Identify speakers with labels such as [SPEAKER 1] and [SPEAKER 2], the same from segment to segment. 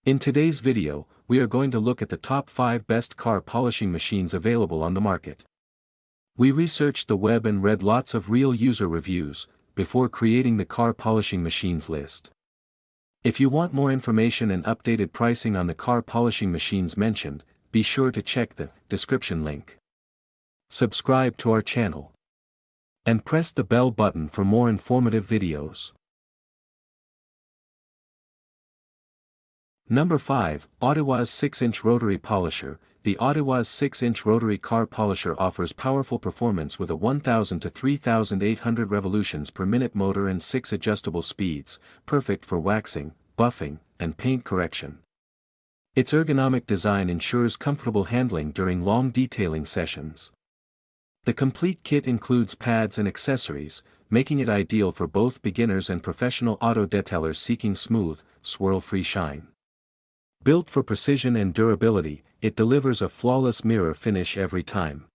[SPEAKER 1] In today's video, we are going to look at the top 5 best car polishing machines available on the market. We researched the web and read lots of real user reviews before creating the car polishing machines list. If you want more information and updated pricing on the car polishing machines mentioned, be sure to check the description link. Subscribe to our channel and press the bell button for more informative videos. Number 5, AUTIWOZ 6-inch Rotary Polisher. The AUTIWOZ 6-inch Rotary Car Polisher offers powerful performance with a 1,000 to 3,800 revolutions per minute motor and 6 adjustable speeds, perfect for waxing, buffing, and paint correction. Its ergonomic design ensures comfortable handling during long detailing sessions. The complete kit includes pads and accessories, making it ideal for both beginners and professional auto detailers seeking smooth, swirl-free shine. Built for precision and durability, it delivers a flawless mirror finish every time.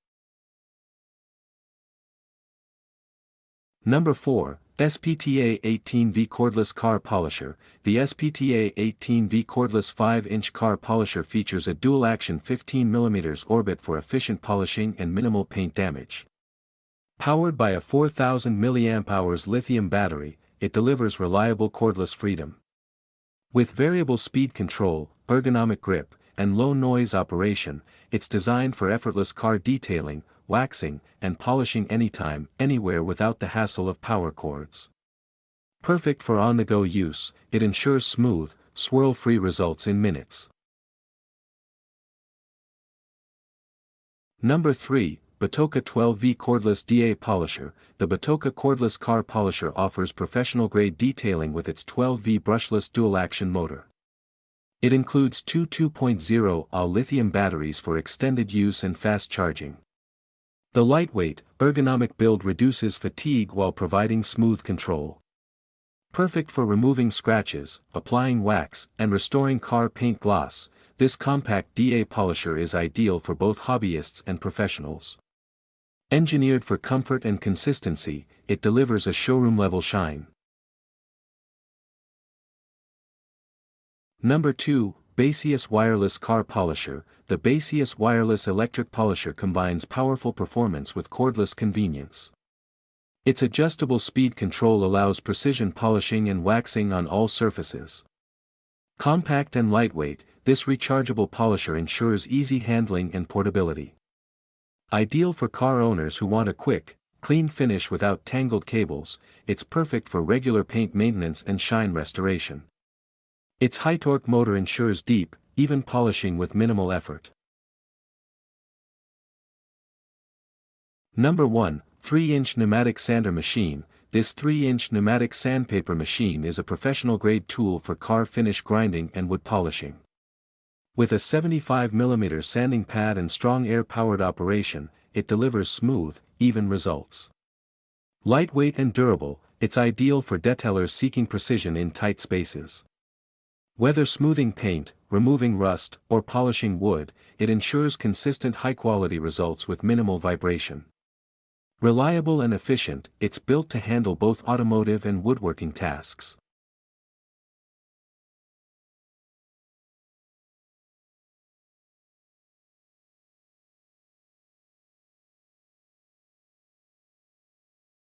[SPEAKER 1] Number 4, SPTA 18V Cordless Car Polisher. The SPTA 18V Cordless 5-inch car polisher features a dual-action 15mm orbit for efficient polishing and minimal paint damage. Powered by a 4,000 mAh lithium battery, it delivers reliable cordless freedom. With variable speed control, ergonomic grip, and low-noise operation, it's designed for effortless car detailing, waxing, and polishing anytime, anywhere without the hassle of power cords. Perfect for on-the-go use, it ensures smooth, swirl-free results in minutes. Number 3, BATOCA 12V Cordless DA Polisher. The BATOCA cordless car polisher offers professional-grade detailing with its 12V brushless dual-action motor. It includes two 2.0 Ah lithium batteries for extended use and fast charging. The lightweight, ergonomic build reduces fatigue while providing smooth control. Perfect for removing scratches, applying wax, and restoring car paint gloss, this compact DA polisher is ideal for both hobbyists and professionals. Engineered for comfort and consistency, it delivers a showroom-level shine. Number 2, Baseus Wireless Car Polisher. The Baseus Wireless Electric Polisher combines powerful performance with cordless convenience. Its adjustable speed control allows precision polishing and waxing on all surfaces. Compact and lightweight, this rechargeable polisher ensures easy handling and portability. Ideal for car owners who want a quick, clean finish without tangled cables, it's perfect for regular paint maintenance and shine restoration. Its high-torque motor ensures deep, even polishing with minimal effort. Number 1, 3-inch Pneumatic Sander Machine. This 3-inch pneumatic sandpaper machine is a professional-grade tool for car finish grinding and wood polishing. With a 75mm sanding pad and strong air-powered operation, it delivers smooth, even results. Lightweight and durable, it's ideal for detailers seeking precision in tight spaces. Whether smoothing paint, removing rust, or polishing wood, it ensures consistent high-quality results with minimal vibration. Reliable and efficient, it's built to handle both automotive and woodworking tasks.